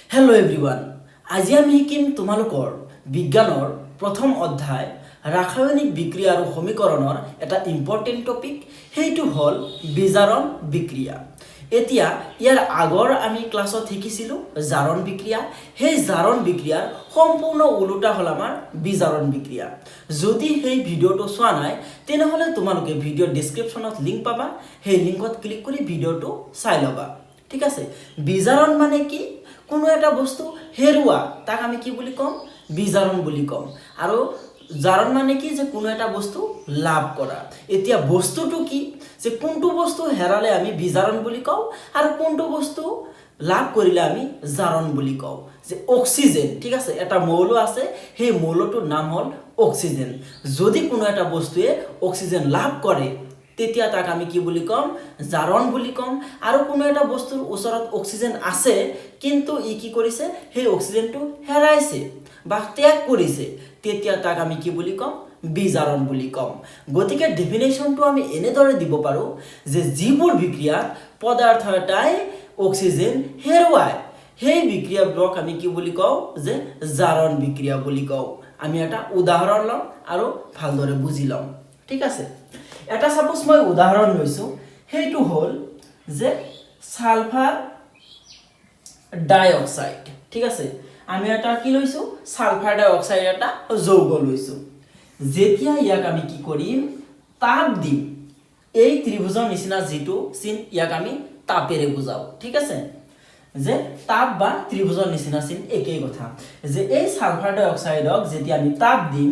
Hello' everyone, আজি আমি শিকিম তোমালোকৰ বিজ্ঞানৰ প্ৰথম অধ্যায় ৰাসায়নিক বিক্ৰিয়া আৰু সমীকৰণৰ এটা ইম্পৰ্টেণ্ট টপিক, সেইটো হ'ল বিজাৰণ বিক্ৰিয়া। এতিয়া ইয়াৰ আগৰ আমি ক্লাছত শিকিছিলোঁ জাৰণ বিক্ৰিয়া। সেই জাৰণ বিক্ৰিয়াৰ সম্পূৰ্ণ ওলোটা হ'ল আমাৰ বিজাৰণ বিক্ৰিয়া। যদি সেই ভিডিঅ'টো চোৱা নাই তেনেহ'লে তোমালোকে ভিডিঅ'ৰ ডেছক্ৰিপশ্যনত লিংক পাবা, সেই লিংকত ক্লিক কৰি ভিডিঅ'টো চাই ল'বা। ঠিক আছে, বিজাৰণ মানে কি? কোনো এটা বস্তু হেৰুৱা তাক আমি কি বুলি ক'ম? বিজাৰণ বুলি ক'ম। আৰু জাৰণ মানে কি? যে কোনো এটা বস্তু লাভ কৰা। এতিয়া বস্তুটো কি? যে কোনটো বস্তু হেৰালে আমি বিজাৰণ বুলি কওঁ আৰু কোনটো বস্তু লাভ কৰিলে আমি জাৰণ বুলি কওঁ। যে অক্সিজেন, ঠিক আছে, এটা মৌল আছে, সেই মৌলটোৰ নাম হ'ল অক্সিজেন। যদি কোনো এটা বস্তুৱে অক্সিজেন লাভ কৰে তেতিয়া তাক আমি কি বুলি ক'ম? জাৰণ বুলি ক'ম। আৰু কোনো এটা বস্তুৰ ওচৰত অক্সিজেন আছে কিন্তু ই কি কৰিছে? সেই অক্সিজেনটো হেৰাইছে বা ত্যাগ কৰিছে, তেতিয়া তাক আমি কি বুলি ক'ম? বিজাৰণ বুলি ক'ম। গতিকে ডেফিনেশ্যনটো আমি এনেদৰে দিব পাৰোঁ যে যিবোৰ বিক্ৰিয়াত পদাৰ্থ এটাই অক্সিজেন হেৰুৱায় সেই বিক্ৰিয়াবোৰক আমি কি বুলি কওঁ? যে জাৰণ বিক্ৰিয়া বুলি কওঁ। আমি এটা উদাহৰণ ল'ম আৰু ভালদৰে বুজি ল'ম। ঠিক আছে, এটা সাপোজ মই উদাহৰণ লৈছোঁ, সেইটো হ'ল যে সালফাৰ ডাইঅক্সাইড। ঠিক আছে, আমি এটা কি লৈছোঁ? সালফাৰ ডাইঅক্সাইড এটা যৌগ লৈছোঁ। যেতিয়া ইয়াক আমি কি কৰিম? তাপ দিম। এই ত্ৰিভুজৰ নিচিনা যিটো চিন, ইয়াক আমি তাপেৰে বুজাওঁ। ঠিক আছে, যে তাপ বা ত্ৰিভুজৰ নিচিনা চিন একেই কথা। যে এই সালফাৰ ডাইঅক্সাইডক যেতিয়া আমি তাপ দিম,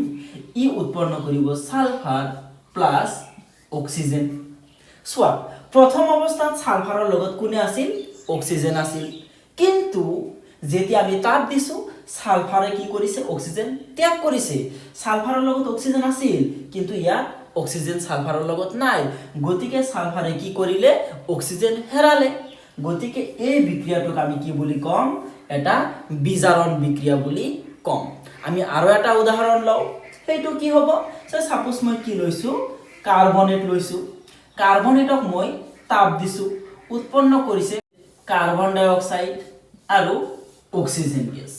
ই উৎপন্ন কৰিব সালফাৰ প্লাছ অক্সিজেন। চোৱা, প্ৰথম অৱস্থাত সালফাৰৰ লগত কোনে আছিল? অক্সিজেন আছিল। কিন্তু যেতিয়া আমি তাপ দিছোঁ, সালফাৰে কি কৰিছে? অক্সিজেন ত্যাগ কৰিছে। সালফাৰৰ লগত অক্সিজেন আছিল কিন্তু ইয়াত অক্সিজেন সালফাৰৰ লগত নাই। গতিকে সালফাৰে কি কৰিলে? অক্সিজেন হেৰালে। গতিকে এই বিক্ৰিয়াটোক আমি কি বুলি ক'ম? এটা বিজাৰণ বিক্ৰিয়া বুলি ক'ম। আমি আৰু এটা উদাহৰণ লওঁ, সেইটো কি হ'ব? সাপোজ মই কি লৈছোঁ? কাৰ্বনেট লৈছোঁ। কাৰ্বনেটক মই তাপ দিছোঁ, উৎপন্ন কৰিছে কাৰ্বন ডাই অক্সাইড আৰু অক্সিজেন গেছ।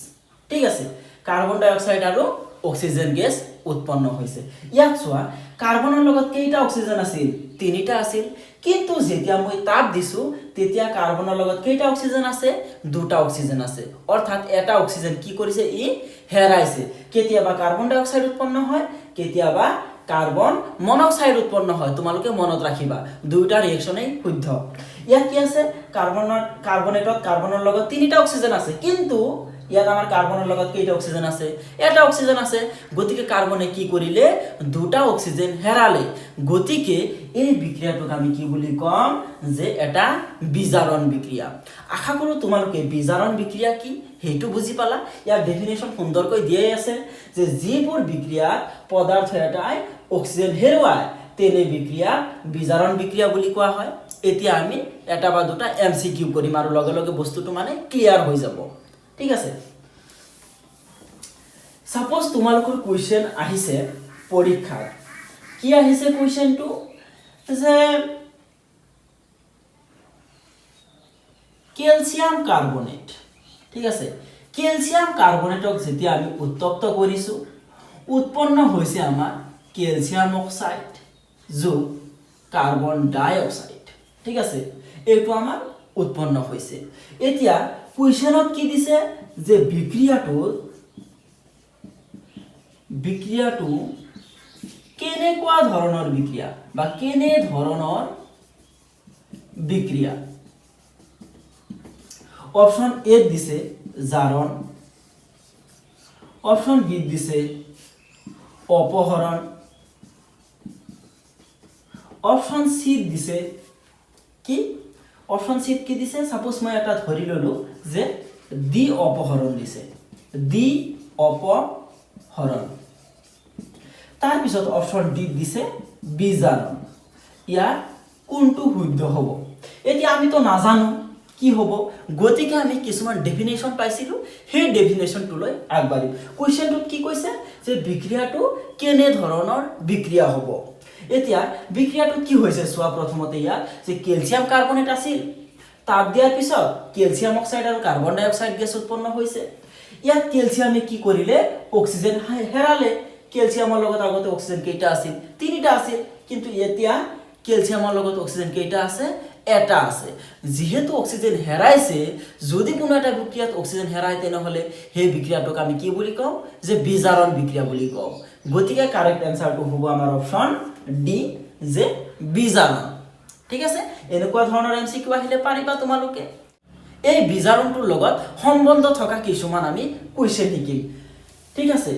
ঠিক আছে, কাৰ্বন ডাই অক্সাইড আৰু অক্সিজেন গেছ উৎপন্ন হৈছে। ইয়াত চোৱা, কাৰ্বনৰ লগত কেইটা অক্সিজেন আছিল? 3টা আছিল। কিন্তু যেতিয়া মই তাপ দিছোঁ তেতিয়া কাৰ্বনৰ লগত কেইটা অক্সিজেন আছে? 2টা অক্সিজেন আছে। অৰ্থাৎ এটা অক্সিজেন কি কৰিছে? ই হেৰাইছে। কেতিয়াবা কাৰ্বন ডাই অক্সাইড উৎপন্ন হয়, কেতিয়াবা কাৰ্বন মনক্সাইড উৎপন্ন হয়। তোমালোকে মনত ৰাখিবা, দুয়োটা ৰিয়েকশ্যনেই শুদ্ধ। ইয়াত কি আছে? কাৰ্বনেটত কাৰ্বনৰ লগত 3টা অক্সিজেন আছে, কিন্তু ইয়াত আমাৰ কাৰ্বনৰ লগত কেইটা অক্সিজেন আছে? এটা অক্সিজেন আছে। গতিকে কাৰ্বনে কি কৰিলে? 2টা অক্সিজেন হেৰালে। গতিকে এই বিক্ৰিয়াটোক আমি কি বুলি ক'ম? যে এটা বিজাৰণ বিক্ৰিয়া। আশা কৰোঁ তোমালোকে বিজাৰণ বিক্ৰিয়া কি সেইটো বুজি পালা। ইয়াৰ ডেফিনেশ্যন সুন্দৰকৈ দিয়াই আছে যে যিবোৰ বিক্ৰিয়াত পদাৰ্থ এটাই অক্সিজেন হেৰুৱায় তেনে বিক্ৰিয়াক বিজাৰণ বিক্ৰিয়া বুলি কোৱা হয়। এতিয়া আমি এটা বা দুটা MCQ কৰিম আৰু লগে লগে বস্তুটো মানে ক্লিয়াৰ হৈ যাব। ঠিক আছে, সাপোজ তোমালোকৰ কুৱেশ্যন আহিছে পৰীক্ষাত। কি আহিছে কুৱেশ্যনটো? যে কেলছিয়াম কাৰ্বনেট। ঠিক আছে, কেলছিয়াম কাৰ্বনেটক যেতিয়া আমি উত্তপ্ত কৰিছোঁ, উৎপন্ন হৈছে আমাৰ কেলছিয়াম অক্সাইড যোগ কাৰ্বন ডাই অক্সাইড। ঠিক আছে, এইটো আমাৰ উৎপন্ন হৈছে। এতিয়া কুৱেশ্যনত কি দিছে? যে বিক্ৰিয়াটো কেনেকুৱা ধৰণৰ বিক্ৰিয়া বা কেনে ধৰণৰ বিক্ৰিয়া? অপশ্যন এ দিছে জাৰণ, অপশ্যন বি দিছে অপহৰণ, অপশ্যন সি দিছে কি? অপশ্যন সি কি দিছে? সাপোজ মই এটা ধৰি ললো যে দ্বি অপহৰণ দিছে, দ্বি অপহৰণ। তাৰপিছত অপশ্যন ডি দিছে বিজাৰণ। ইয়াৰ কোনটো শুদ্ধ হ'ব? এতিয়া আমিতো নাজানো কি হ'ব, গতিকে আমি কিছুমান ডেফিনেশ্যন পাইছিলোঁ, সেই ডেফিনেশ্যনটোলৈ আগবাঢ়িম। কুৱেশ্যনটোত কি কৈছে? যে বিক্ৰিয়াটো কেনে ধৰণৰ বিক্ৰিয়া হ'ব। এতিয়া বিক্ৰিয়াটোত কি হৈছে চোৱা, প্ৰথমতে ইয়াত যে কেলছিয়াম কাৰ্বনেট আছিল, তাপ দিয়াৰ পিছত কেলছিয়াম অক্সাইড আৰু কাৰ্বন ডাই অক্সাইড গেছ উৎপন্ন হৈছে ইয়াত কেলছিয়ামে কি কৰিলে অক্সিজেন হেৰালে কেলছিয়ামৰ লগত আগতে অক্সিজেন কেইটা আছিল তিনিটা আছিল কিন্তু এতিয়া কেলছিয়ামৰ লগত অক্সিজেন কেইটা আছে এটা আছে যেহেতু অক্সিজেন হেৰাইছে যদি কোনো এটা বিক্ৰিয়াত অক্সিজেন হেৰাই তেনেহলে সেই বিক্ৰিয়াটোক আমি কি বুলি কওঁ যে বিজাৰণ বিক্ৰিয়া বুলি কওঁ গতিকে কাৰেক্ট অ্যান্সাৰটো হ'ব আমাৰ অপশন ডি যে বিজাৰণ ঠিক আছে এনেকুৱা ধৰণৰ এমসিকিউ আহিলে পাৰিবা তোমালোকে এই বিজাৰণটোৰ লগত সম্বন্ধ থকা কিছুমান আমি কুৱেশ্যন শিকিম ঠিক আছে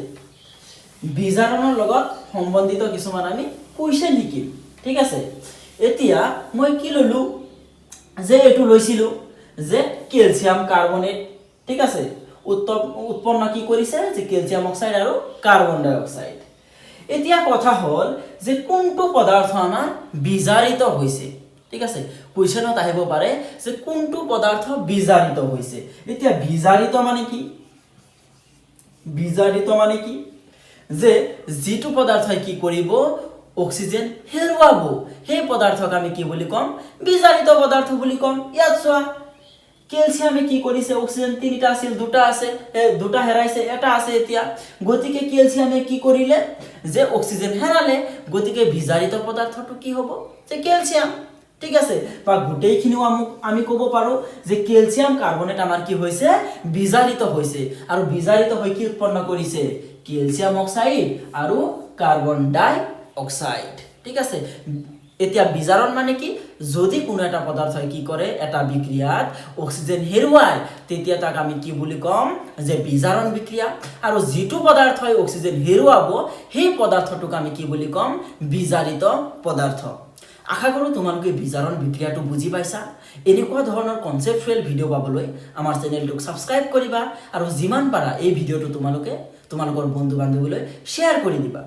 বিজাৰণৰ লগত সম্বন্ধিত কিছুমান আমি কুৱেশ্যন শিকিম ঠিক আছে এতিয়া মই কি ললো যে এটু লৈছিলো যে ক্যালসিয়াম কার্বনেট ঠিক আছে উৎপন্ন কি কৰিছে যে ক্যালসিয়াম অক্সাইড আৰু কাৰ্বন ডাই অক্সাইড এতিয়া কথা হল যে কোনটো পদাৰ্থ আমাৰ বিজাৰিত হৈছে ঠিক আছে কোৱেশ্যনত আহিব পাৰে যে কোনটো পদাৰ্থ বিজাৰিত হৈছে এতিয়া বিজাৰিত মানে কি যে যিটো পদাৰ্থই কি কৰিব অক্সিজেন হেৰুৱাব সেই পদাৰ্থক আমি কি বুলি কম বিজাৰিত পদাৰ্থ বুলি কম ইয়াত চোৱা ক্যালসিয়ামে কি কৰিছে অক্সিজেন তিনিটা আছিল দুটা আছে দুটা হেৰাইছে এটা আছে এতিয়া গতিকে ক্যালসিয়ামে কি কৰিলে যে অক্সিজেন হেৰালে গতিকে বিজাৰিত পদাৰ্থটো কি হ'ব যে ক্যালসিয়াম ঠিক আছে বা গোটেইখিনিও আমি ক'ব পাৰো যে ক্যালসিয়াম কাৰ্বনেট আমাৰ কি হৈছে বিজাৰিত হৈছে আৰু বিজাৰিত হৈ কি উৎপন্ন কৰিছে ক্যালসিয়াম অক্সাইড আৰু কাৰ্বন ডাই অক্সাইড ঠিক আছে এতিয়া বিজাৰণ মানে কি যদি কোনো এটা পদাৰ্থই কি কৰে এটা বিক্ৰিয়াত অক্সিজেন হেৰুৱায় তেতিয়া তাক আমি কি বুলি কম যে বিজাৰণ বিক্ৰিয়া আৰু যেটো পদাৰ্থই অক্সিজেন হেৰুৱাব সেই পদাৰ্থটোক আমি কি বুলি কম বিজাৰিত পদাৰ্থ আশা কৰো তোমালোকে বিজাৰণ বিক্ৰিয়াটো বুজি পাইছা এনেকুৱা ধৰণৰ কনসেপচুৱেল ভিডিও পাবলৈ আমাৰ চেনেলটোক সাবস্ক্ৰাইব কৰিবা আৰু যিমান পাৰা এই ভিডিওটো তোমালোকৰ বন্ধু বান্ধৱীলৈ শেয়াৰ কৰি দিবা